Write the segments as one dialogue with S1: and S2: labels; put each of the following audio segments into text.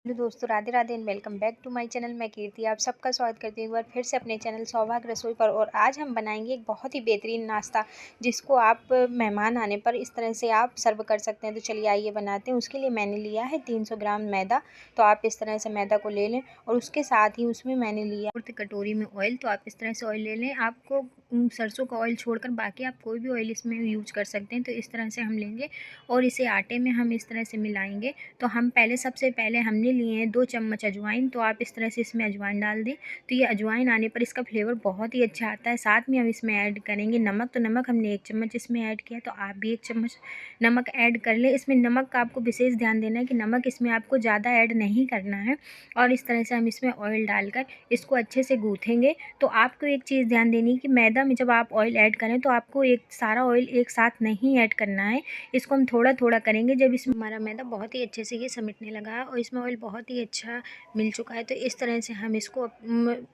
S1: Hello दोस्तों, Radhe Radhe and welcome back to my channel. मैं कीर्ति आप सबका स्वागत करती हूँ एक बार फिर से अपने चैनल सौभाग्य रसोई पर। और आज हम बनाएंगे एक बहुत ही बेहतरीन नाश्ता जिसको आप मेहमान आने पर इस तरह से आप सर्व कर सकते हैं। तो चलिए आइए बनाते हैं। उसके लिए मैंने लिया है 300 ग्राम मैदा। तो आप इस तरह से मैदा को ले लें और उसके साथ ही उसमें मैंने लिया और कटोरी में ऑयल। तो आप इस तरह से ऑयल ले लें। आपको सरसों का ऑयल छोड़कर बाकी आप कोई भी ऑयल इसमें यूज कर सकते हैं। तो इस तरह से हम लेंगे और इसे आटे में हम इस तरह से मिलाएंगे। तो हम सबसे पहले हमने लिए हैं 2 चम्मच अजवाइन। तो आप इस तरह से इसमें अजवाइन डाल दें। तो ये अजवाइन आने पर इसका फ्लेवर बहुत ही अच्छा आता है। साथ में हम इसमें ऐड करेंगे नमक। तो नमक हमने 1 चम्मच इसमें ऐड किया। तो आप भी 1 चम्मच नमक ऐड कर लें। इसमें नमक का आपको विशेष ध्यान देना है कि नमक इसमें आपको ज़्यादा ऐड नहीं करना है। और इस तरह से हम इसमें ऑयल डालकर इसको अच्छे से गूँथेंगे। तो आपको एक चीज़ ध्यान देनी है कि मैदा में जब आप ऑयल ऐड करें तो आपको एक सारा ऑयल एक साथ नहीं ऐड करना है। इसको हम थोड़ा थोड़ा करेंगे। जब इसमें हमारा मैदा बहुत ही अच्छे से ये समिटने लगा है और इसमें ऑयल बहुत ही अच्छा मिल चुका है, तो इस तरह से हम इसको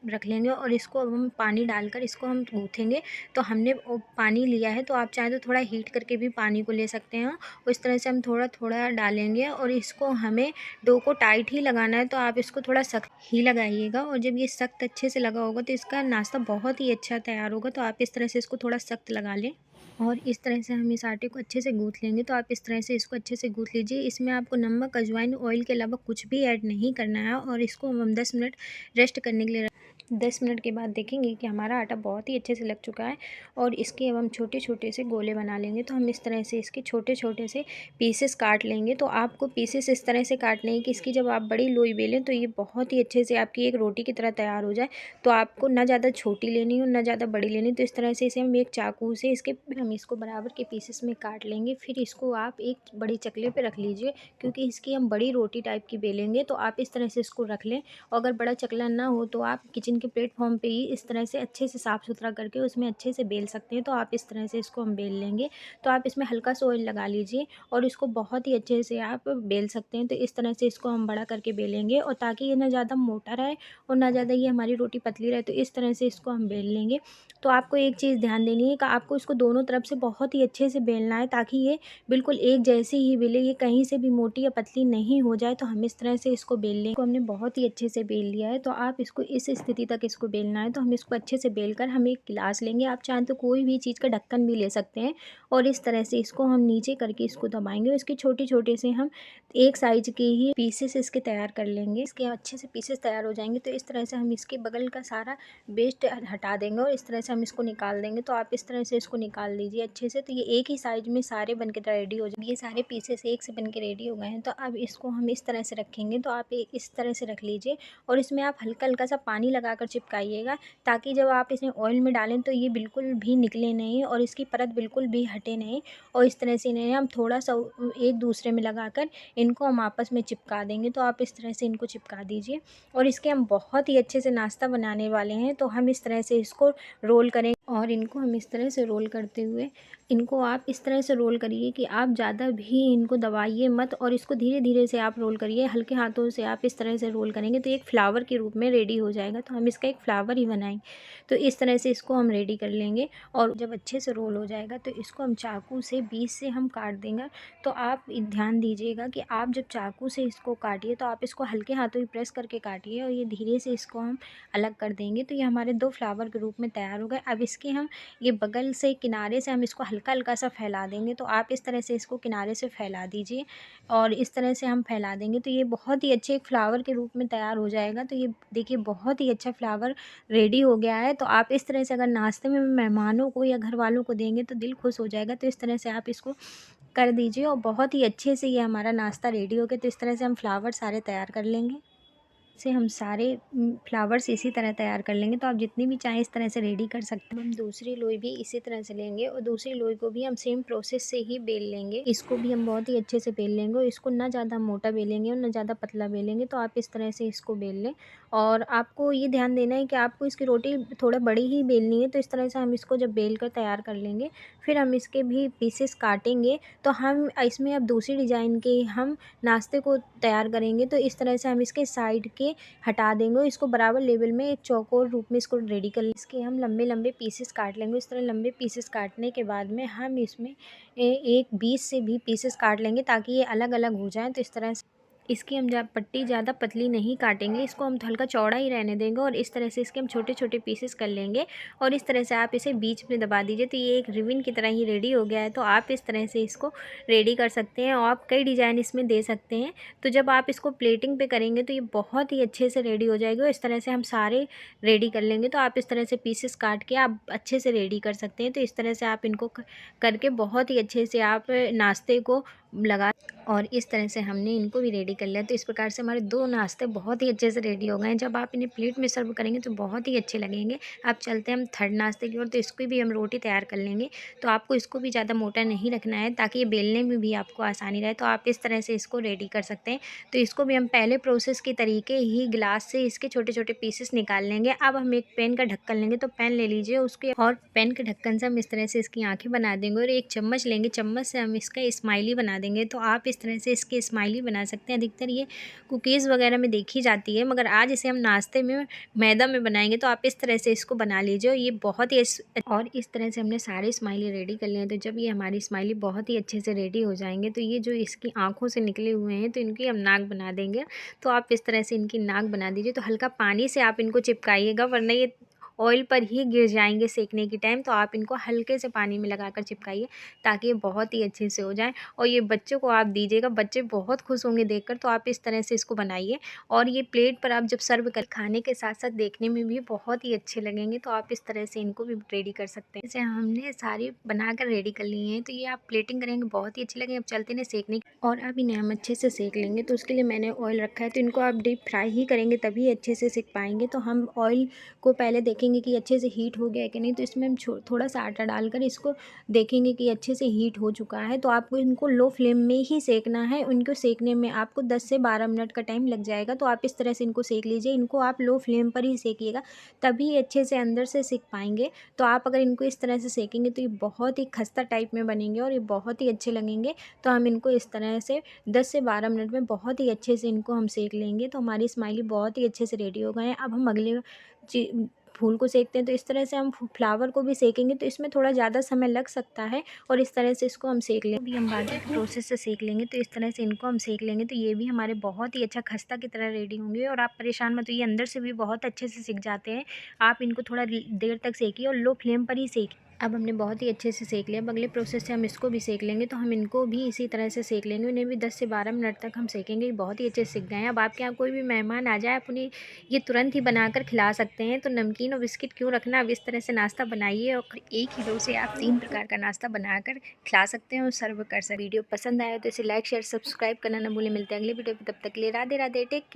S1: रख लेंगे और इसको अब हम पानी डालकर इसको हम गूँथेंगे। तो हमने पानी लिया है, तो आप चाहें तो थोड़ा हीट करके भी पानी को ले सकते हैं। और इस तरह से हम थोड़ा थोड़ा डालेंगे और इसको हमें डो को टाइट ही लगाना है। तो आप इसको थोड़ा सख्त ही लगाइएगा और जब ये सख्त अच्छे से लगा होगा तो इसका नाश्ता बहुत ही अच्छा तैयार होगा। तो आप इस तरह से इसको थोड़ा सख्त लगा लें और इस तरह से हम इस आटे को अच्छे से गूँथ लेंगे। तो आप इस तरह से इसको अच्छे से गूँथ लीजिए। इसमें आपको नमक, अजवाइन, ऑयल के अलावा कुछ भी ऐड नहीं करना है और इसको हम 10 मिनट रेस्ट करने के लिए 10 मिनट के बाद देखेंगे कि हमारा आटा बहुत ही अच्छे से लग चुका है और इसके अब हम छोटे छोटे से गोले बना लेंगे। तो हम इस तरह से इसके छोटे छोटे से पीसेस काट लेंगे। तो आपको पीसेस इस तरह से काटने हैं कि इसकी जब आप बड़ी लोई बेलें तो ये बहुत ही अच्छे से आपकी एक रोटी की तरह तैयार हो जाए। तो आपको ना ज़्यादा छोटी लेनी हो ना ज़्यादा बड़ी लेनी। तो इस तरह से इसे हम एक चाकू से हम इसको बराबर के पीसेस में काट लेंगे। फिर इसको आप एक बड़ी चकले पे रख लीजिए, क्योंकि इसकी हम बड़ी रोटी टाइप की बेलेंगे। तो आप इस तरह से इसको रख लें। और अगर बड़ा चकला ना हो तो आप किचन के प्लेटफॉर्म पे ही इस तरह से अच्छे से साफ़ सुथरा करके उसमें अच्छे से बेल सकते हैं। तो आप इस तरह से इसको हम बेल लेंगे। तो आप इसमें हल्का सा ऑयल लगा लीजिए और इसको बहुत ही अच्छे से आप बेल सकते हैं। तो इस तरह से इसको हम बड़ा करके बेलेंगे और ताकि ये ना ज़्यादा मोटा रहे और ना ज़्यादा ये हमारी रोटी पतली रहे। तो इस तरह से इसको हम बेल लेंगे। तो आपको एक चीज़ ध्यान देनी है कि आपको इसको दोनों तरफ से बहुत ही अच्छे से बेलना है, ताकि ये बिल्कुल एक जैसी ही बेले, ये कहीं से भी मोटी या पतली नहीं हो जाए। तो हम इस तरह से इसको बेल लें। इसको हमने बहुत ही अच्छे से बेल लिया है। तो आप इसको इस स्थिति तक इसको बेलना है। तो हम इसको अच्छे से बेलकर हम एक गिलास लेंगे। आप चाहें तो कोई भी चीज़ का ढक्कन भी ले सकते हैं और इस तरह से इसको हम नीचे करके इसको दबाएंगे और इसके छोटे छोटे से हम एक साइज के ही पीसेस इसके तैयार कर लेंगे। इसके अच्छे से पीसेस तैयार हो जाएंगे। तो इस तरह से हम इसके बगल का सारा वेस्ट हटा देंगे और इस तरह से हम इसको निकाल देंगे। तो आप इस तरह से इसको निकाल लीजिए अच्छे से। तो ये एक ही साइज में सारे बन के रेडी हो जाए। ये सारे पीसेस एक से बन के रेडी हो गए हैं। तो अब इसको हम इस तरह से रखेंगे। तो आप इस तरह से रख लीजिए और इसमें आप हल्का हल्का सा पानी लगाकर चिपकाइएगा, ताकि जब आप इसे ऑयल में डालें तो ये बिल्कुल भी निकले नहीं और इसकी परत बिल्कुल भी हटे नहीं। और इस तरह से इन्हें हम थोड़ा सा एक दूसरे में लगाकर इनको हम आपस में चिपका देंगे। तो आप इस तरह से इनको चिपका दीजिए और इसके हम बहुत ही अच्छे से नाश्ता बनाने वाले हैं। तो हम इस तरह से इसको रोल करेंगे और इनको हम इस तरह से रोल करते हुए इनको आप इस तरह से रोल करिए कि आप ज़्यादा भी इनको दबाइए मत और इसको धीरे धीरे से आप रोल करिए। हल्के हाथों से आप इस तरह से रोल करेंगे तो एक फ्लावर के रूप में रेडी हो जाएगा। तो हम इसका एक फ्लावर ही बनाएंगे। तो इस तरह से इसको हम रेडी कर लेंगे और जब अच्छे से रोल हो जाएगा तो इसको हम चाकू से बीच से हम काट देंगे। तो आप ध्यान दीजिएगा कि आप जब चाकू से इसको काटिए तो आप इसको हल्के हाथों ही प्रेस करके काटिए और ये धीरे से इसको हम अलग कर देंगे। तो ये हमारे 2 फ्लावर के रूप में तैयार हो गए। अब इसके हम ये बगल से किनारे से हम इसको हल्का हल्का सा फैला देंगे। तो आप इस तरह से इसको किनारे से फैला दीजिए और इस तरह से हम फैला देंगे तो ये बहुत ही अच्छे एक फ्लावर के रूप में तैयार हो जाएगा। तो ये देखिए बहुत ही अच्छा फ्लावर रेडी हो गया है। तो आप इस तरह से अगर नाश्ते में मेहमानों को या घर वालों को देंगे तो दिल खुश हो जाएगा। तो इस तरह से आप इसको कर दीजिए और बहुत ही अच्छे से ये हमारा नाश्ता रेडी हो गया। तो इस तरह से हम फ्लावर सारे तैयार कर लेंगे। से हम सारे फ्लावर्स इसी तरह तैयार कर लेंगे। तो आप जितनी भी चाहें इस तरह से रेडी कर सकते हैं। हम दूसरी लोई भी इसी तरह से लेंगे और दूसरी लोई को भी हम सेम प्रोसेस से ही बेल लेंगे। इसको भी हम बहुत ही अच्छे से बेल लेंगे और इसको ना ज़्यादा मोटा बेलेंगे और ना ज़्यादा पतला बेलेंगे। तो आप इस तरह से इसको बेल लें और आपको ये ध्यान देना है कि आपको इसकी रोटी थोड़ा बड़ी ही बेलनी है। तो इस तरह से हम इसको जब बेल कर तैयार कर लेंगे फिर हम इसके भी पीसेस काटेंगे। तो हम इसमें अब दूसरी डिज़ाइन के हम नाश्ते को तैयार करेंगे। तो इस तरह से हम इसके साइड के हटा देंगे और इसको बराबर लेवल में एक चौकोर रूप में इसको रेडी कर लेंगे। इसके हम लंबे लंबे पीसेस काट लेंगे। इस तरह लंबे पीसेस काटने के बाद में हम इसमें एक बीच से भी पीसेस काट लेंगे ताकि ये अलग अलग हो जाएं। तो इस तरह से इसकी हम पट्टी ज़्यादा पतली नहीं काटेंगे, इसको हम हल्का चौड़ा ही रहने देंगे और इस तरह से इसके हम छोटे छोटे पीसेस कर लेंगे और इस तरह से आप इसे बीच में दबा दीजिए। तो ये एक रिबन की तरह ही रेडी हो गया है। तो आप इस तरह से इसको रेडी कर सकते हैं और आप कई डिज़ाइन इसमें दे सकते हैं। तो जब आप इसको प्लेटिंग पे करेंगे तो ये बहुत ही अच्छे से रेडी हो जाएगी और इस तरह से हम सारे रेडी कर लेंगे। तो आप इस तरह से पीसेस काट के आप अच्छे से रेडी कर सकते हैं। तो इस तरह से आप इनको करके बहुत ही अच्छे से आप नाश्ते को लगा और इस तरह से हमने इनको भी रेडी कर लिया। तो इस प्रकार से हमारे 2 नाश्ते बहुत ही अच्छे से रेडी हो गए हैं। जब आप इन्हें प्लेट में सर्व करेंगे तो बहुत ही अच्छे लगेंगे। अब चलते हैं हम थर्ड नाश्ते की ओर। तो इसकी भी हम रोटी तैयार कर लेंगे। तो आपको इसको भी ज़्यादा मोटा नहीं रखना है ताकि ये बेलने में भी आपको आसानी रहे। तो आप इस तरह से इसको रेडी कर सकते हैं। तो इसको भी हम पहले प्रोसेस के तरीके ही गिलास से इसके छोटे छोटे पीसेस निकाल लेंगे। अब हम एक पेन का ढक्कन लेंगे। तो पेन ले लीजिए उसके और पेन के ढक्कन से हम इस तरह से इसकी आँखें बना देंगे और एक चम्मच लेंगे। चम्मच से हम इसका स्माइली बना देंगे। तो आप इस तरह से इसके स्माइली बना सकते हैं। अधिकतर ये कुकीज़ वगैरह में देखी जाती है, मगर आज इसे हम नाश्ते में मैदा में बनाएंगे। तो आप इस तरह से इसको बना लीजिए और ये बहुत ही और इस तरह से हमने सारे स्माइली रेडी कर लिए हैं। तो जब ये हमारी स्माइली बहुत ही अच्छे से रेडी हो जाएंगे तो ये जो इसकी आँखों से निकले हुए हैं तो इनकी हम नाक बना देंगे। तो आप इस तरह से इनकी नाक बना दीजिए। तो हल्का पानी से आप इनको चिपकाइएगा वरना ये ऑयल पर ही गिर जाएंगे सेकने की टाइम। तो आप इनको हल्के से पानी में लगाकर चिपकाइए ताकि ये बहुत ही अच्छे से हो जाए और ये बच्चों को आप दीजिएगा, बच्चे बहुत खुश होंगे देखकर। तो आप इस तरह से इसको बनाइए और ये प्लेट पर आप जब सर्व कर खाने के साथ साथ देखने में भी बहुत ही अच्छे लगेंगे। तो आप इस तरह से इनको भी रेडी कर सकते हैं। जैसे हमने सारी बनाकर रेडी कर लिए हैं तो ये आप प्लेटिंग करेंगे बहुत ही अच्छे लगेंगे। अब चलते हैं सेकने और अब इन्हें हम अच्छे से सेक लेंगे। तो उसके लिए मैंने ऑयल रखा है। तो इनको आप डीप फ्राई ही करेंगे तभी अच्छे से सेक पाएंगे। तो हम ऑयल को पहले देखेंगे कि अच्छे से हीट हो गया है कि नहीं। तो इसमें हम थोड़ा सा आटा डालकर इसको देखेंगे कि अच्छे से हीट हो चुका है। तो आपको इनको लो फ्लेम में ही सेकना है। इनको सेकने में आपको 10 से 12 मिनट का टाइम लग जाएगा। तो आप इस तरह से इनको सेक लीजिए। इनको आप लो फ्लेम पर ही सेकिएगा तभी अच्छे से अंदर से सेक पाएंगे। तो आप अगर इनको इस तरह से सेकेंगे तो ये बहुत ही खस्ता टाइप में बनेंगे और ये बहुत ही अच्छे लगेंगे। तो हम इनको इस तरह से 10 से 12 मिनट में बहुत ही अच्छे से इनको हम सेक लेंगे। तो हमारी स्माइली बहुत ही अच्छे से रेडी हो गए हैं। अब हम अगले फूल को सेकते हैं। तो इस तरह से हम फ्लावर को भी सेकेंगे तो इसमें थोड़ा ज़्यादा समय लग सकता है और इस तरह से इसको हम सेक लेंगे। अभी हम बाकी के प्रोसेस से सेक लेंगे। तो इस तरह से इनको हम सेक लेंगे तो ये भी हमारे बहुत ही अच्छा खस्ता की तरह रेडी होंगे और आप परेशान मत होइए, अंदर से भी बहुत अच्छे से सिक जाते हैं। आप इनको थोड़ा देर तक सेकिए और लो फ्लेम पर ही सेकिए। अब हमने बहुत ही अच्छे से सेक लिया। अब अगले प्रोसेस से हम इसको भी सेक लेंगे। तो हम इनको भी इसी तरह से सेक लेंगे। उन्हें भी 10 से 12 मिनट तक हम सेकेंगे। बहुत ही अच्छे से सिक गए हैं। अब आपके यहाँ कोई भी मेहमान आ जाए आप उन्हें ये तुरंत ही बनाकर खिला सकते हैं। तो नमकीन और बिस्किट क्यों रखना, अब इस तरह से नाश्ता बनाइए और एक ही डो से आप 3 प्रकार का नाश्ता बनाकर खिला सकते हैं और सर्व कर सकते हैं। वीडियो पसंद आया तो इसे लाइक शेयर सब्सक्राइब करना ना भूलें। मिलते हैं अगले वीडियो में, तब तक के लिए राधे राधे, टेक केयर।